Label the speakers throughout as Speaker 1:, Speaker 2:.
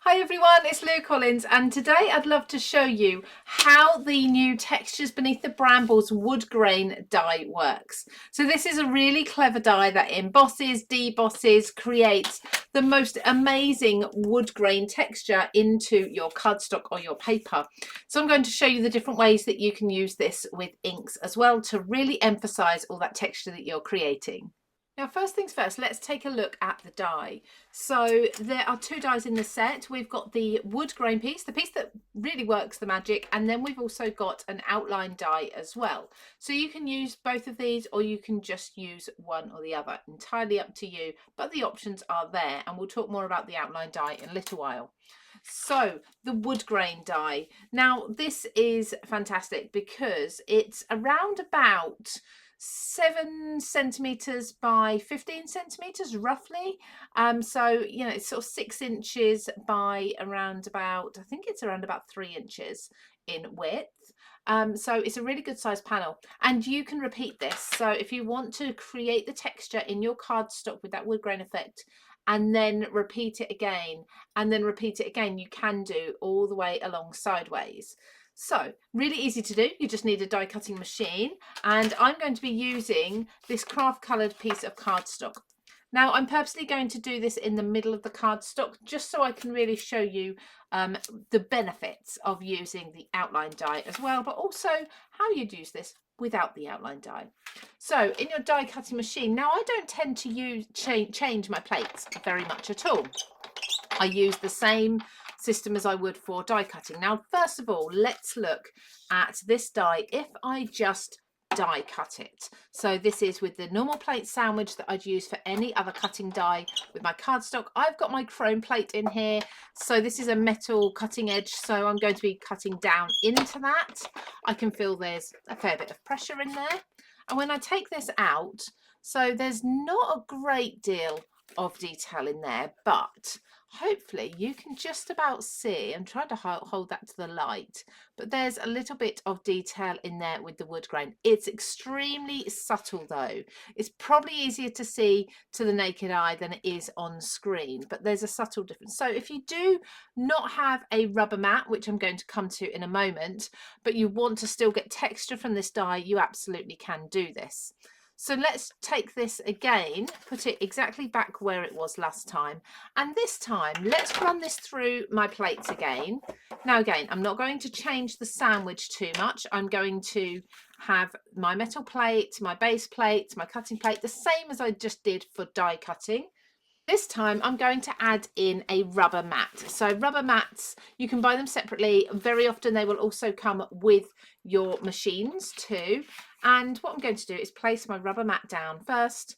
Speaker 1: Hi everyone, it's Lou Collins, and today I'd love to show you how the new Textures Beneath the Brambles wood grain die works. So this is a really clever die that embosses, debosses, creates the most amazing wood grain texture into your cardstock or your paper. So I'm going to show you the different ways that you can use this with inks as well to really emphasize all that texture that you're creating. Now, first things first, let's take a look at the die. So there are two dies in the set. We've got the wood grain piece, the piece that really works the magic, and then we've also got an outline die as well. So you can use both of these or you can just use one or the other, entirely up to you, but the options are there, and we'll talk more about the outline die in a little while. So the wood grain die. Now this is fantastic because it's around about 7 centimeters by 15 centimeters roughly. So you know, it's sort of 6 inches by around about, I think it's around about 3 inches in width. So it's a really good size panel, and you can repeat this. So if you want to create the texture in your cardstock with that wood grain effect and then repeat it again and then repeat it again, you can do all the way along sideways. So really easy to do. You just need a die cutting machine, and I'm going to be using this craft coloured piece of cardstock. Now I'm purposely going to do this in the middle of the cardstock just so I can really show you the benefits of using the outline die as well, but also how you'd use this without the outline die. So in your die cutting machine, now I don't tend to use change my plates very much at all. I use the same system as I would for die cutting. Now, first of all, let's look at this die if I just die cut it. So this is with the normal plate sandwich that I'd use for any other cutting die with my cardstock. I've got my chrome plate in here. So this is a metal cutting edge. So I'm going to be cutting down into that. I can feel there's a fair bit of pressure in there. And when I take this out, so there's not a great deal of detail in there, but hopefully you can just about see. I'm trying to hold that to the light, but there's a little bit of detail in there with the wood grain. It's extremely subtle though. It's probably easier to see to the naked eye than it is on screen, but there's a subtle difference. So if you do not have a rubber mat, which I'm going to come to in a moment, but you want to still get texture from this die, you absolutely can do this. So let's take this again, put it exactly back where it was last time. And this time, let's run this through my plates again. Now again, I'm not going to change the sandwich too much. I'm going to have my metal plate, my base plate, my cutting plate, the same as I just did for die cutting. This time I'm going to add in a rubber mat. So rubber mats, you can buy them separately. Very often they will also come with your machines too. And what I'm going to do is place my rubber mat down first,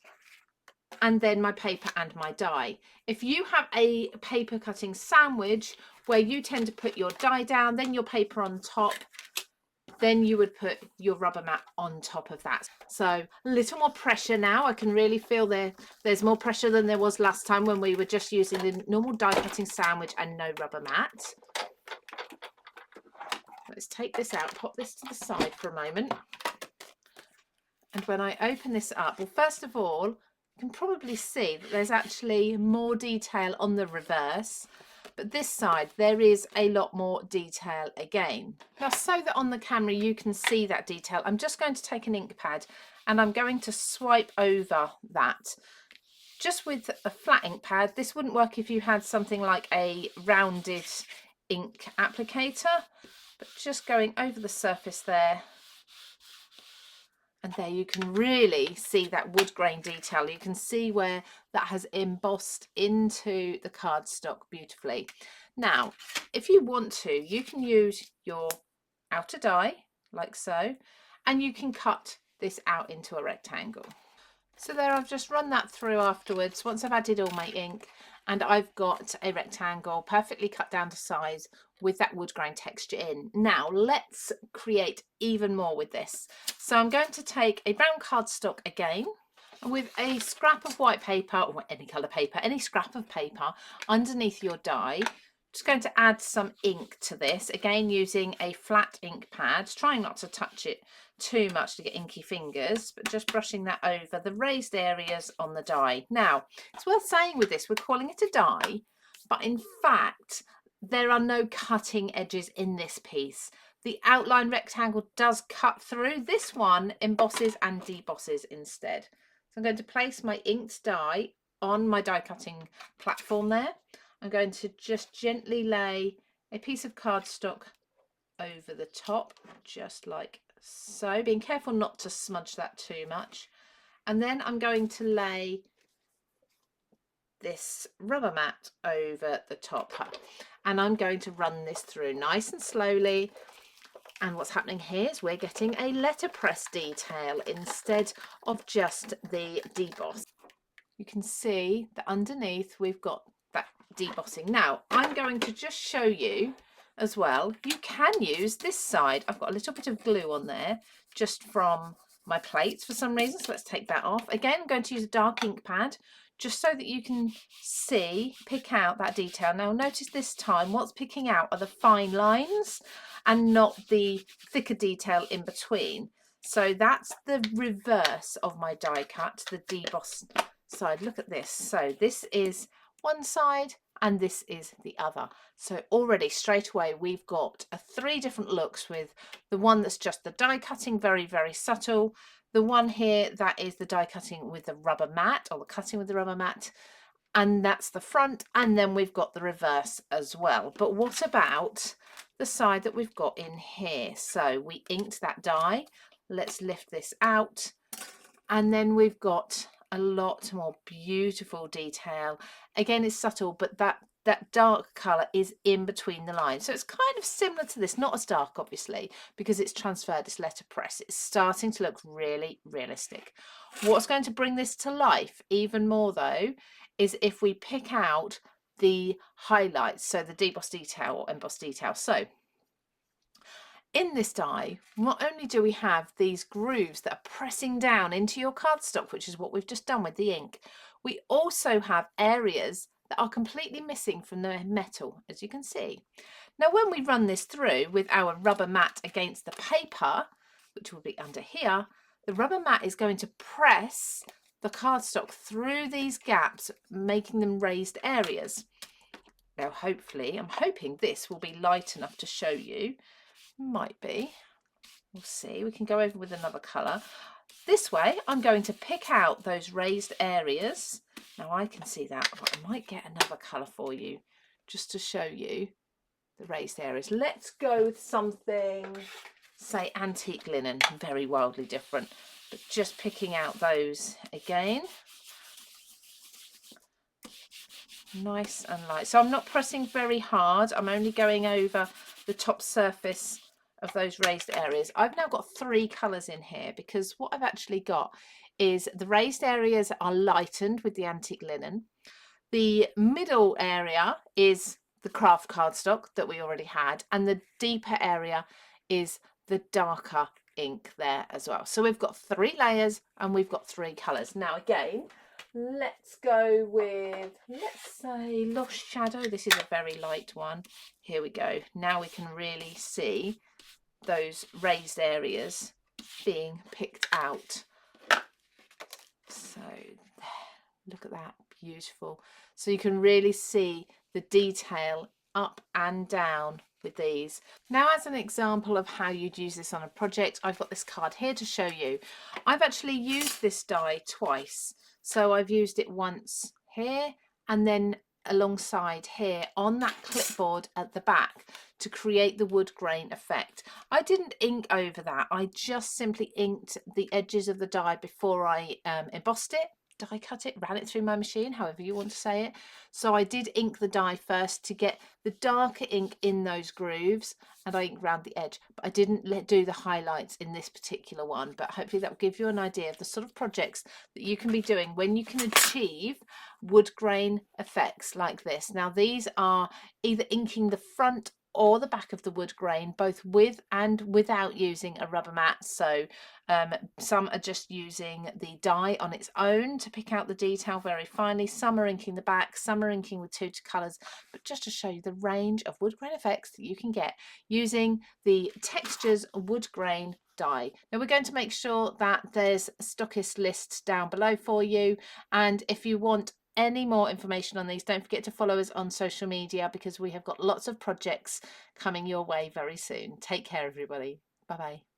Speaker 1: and then my paper and my die. If you have a paper cutting sandwich where you tend to put your die down, then your paper on top, then you would put your rubber mat on top of that. So a little more pressure now. I can really feel there's more pressure than there was last time when we were just using the normal die cutting sandwich and no rubber mat. Let's take this out, pop this to the side for a moment. And when I open this up, well, first of all, you can probably see that there's actually more detail on the reverse, but this side there is a lot more detail again. Now, so that on the camera you can see that detail, I'm just going to take an ink pad and I'm going to swipe over that. Just with a flat ink pad, this wouldn't work if you had something like a rounded ink applicator, but just going over the surface there. And there you can really see that wood grain detail. You can see where that has embossed into the cardstock beautifully. Now, if you want to, you can use your outer die like so, and you can cut this out into a rectangle. So there, I've just run that through afterwards once I've added all my ink, and I've got a rectangle perfectly cut down to size with that wood grain texture in. Now let's create even more with this. So I'm going to take a brown cardstock again, and with a scrap of white paper, or any colour paper, any scrap of paper underneath your die, just going to add some ink to this, again using a flat ink pad, trying not to touch it too much to get inky fingers, but just brushing that over the raised areas on the die. Now, it's worth saying with this, we're calling it a die, but in fact, there are no cutting edges in this piece. The outline rectangle does cut through. This one embosses and debosses instead. So I'm going to place my inked die on my die cutting platform there. I'm going to just gently lay a piece of cardstock over the top, just like so, being careful not to smudge that too much. And then I'm going to lay this rubber mat over the top, and I'm going to run this through nice and slowly. And what's happening here is we're getting a letterpress detail instead of just the deboss. You can see that underneath we've got that debossing. Now I'm going to just show you as well, you can use this side. I've got a little bit of glue on there just from my plates for some reason, so let's take that off. Again, I'm going to use a dark ink pad just so that you can see, pick out that detail. Now notice this time what's picking out are the fine lines and not the thicker detail in between. So that's the reverse of my die cut, the deboss side. Look at this. So this is one side and this is the other. So already straight away we've got 3 different looks, with the one that's just the die cutting, very, very subtle. The one here that is the die cutting with the rubber mat, or the cutting with the rubber mat, and that's the front. And then we've got the reverse as well. But what about the side that we've got in here? So we inked that die. Let's lift this out, and then we've got a lot more beautiful detail. Again, it's subtle, but that dark colour is in between the lines. So it's kind of similar to this, not as dark obviously, because it's transferred, it's letterpress. It's starting to look really realistic. What's going to bring this to life even more though is if we pick out the highlights, so the deboss detail or emboss detail. So in this die, not only do we have these grooves that are pressing down into your cardstock, which is what we've just done with the ink, we also have areas that are completely missing from the metal, as you can see. Now, when we run this through with our rubber mat against the paper, which will be under here, the rubber mat is going to press the cardstock through these gaps, making them raised areas. Now, hopefully, I'm hoping this will be light enough to show you. Might be, we'll see. We can go over with another colour. This way I'm going to pick out those raised areas. Now I can see that, but I might get another colour for you just to show you the raised areas. Let's go with something, say antique linen, very wildly different, but just picking out those again. Nice and light. So I'm not pressing very hard. I'm only going over the top surface of those raised areas. I've now got 3 colours in here because what I've actually got is the raised areas are lightened with the antique linen. The middle area is the craft cardstock that we already had, and the deeper area is the darker ink there as well. So we've got 3 layers and we've got 3 colours. Now again, let's go with, let's say, Lost Shadow. This is a very light one. Here we go. Now we can really see those raised areas being picked out. So look at that, beautiful. So you can really see the detail up and down with these. Now, as an example of how you'd use this on a project, I've got this card here to show you. I've actually used this die twice. So I've used it once here and then alongside here on that clipboard at the back to create the wood grain effect. I didn't ink over that. I just simply inked the edges of the die before I embossed it, die cut it, ran it through my machine, however you want to say it. So I did ink the die first to get the darker ink in those grooves, and I inked around the edge, but I didn't do the highlights in this particular one. But hopefully that will give you an idea of the sort of projects that you can be doing when you can achieve wood grain effects like this. Now these are either inking the front or the back of the wood grain, both with and without using a rubber mat. So some are just using the die on its own to pick out the detail very finely. Some are inking the back, some are inking with 2 colours, but just to show you the range of wood grain effects that you can get using the Textures wood grain die. Now we're going to make sure that there's a stockist list down below for you, and if you want any more information on these, don't forget to follow us on social media, because we have got lots of projects coming your way very soon. Take care, everybody. Bye bye.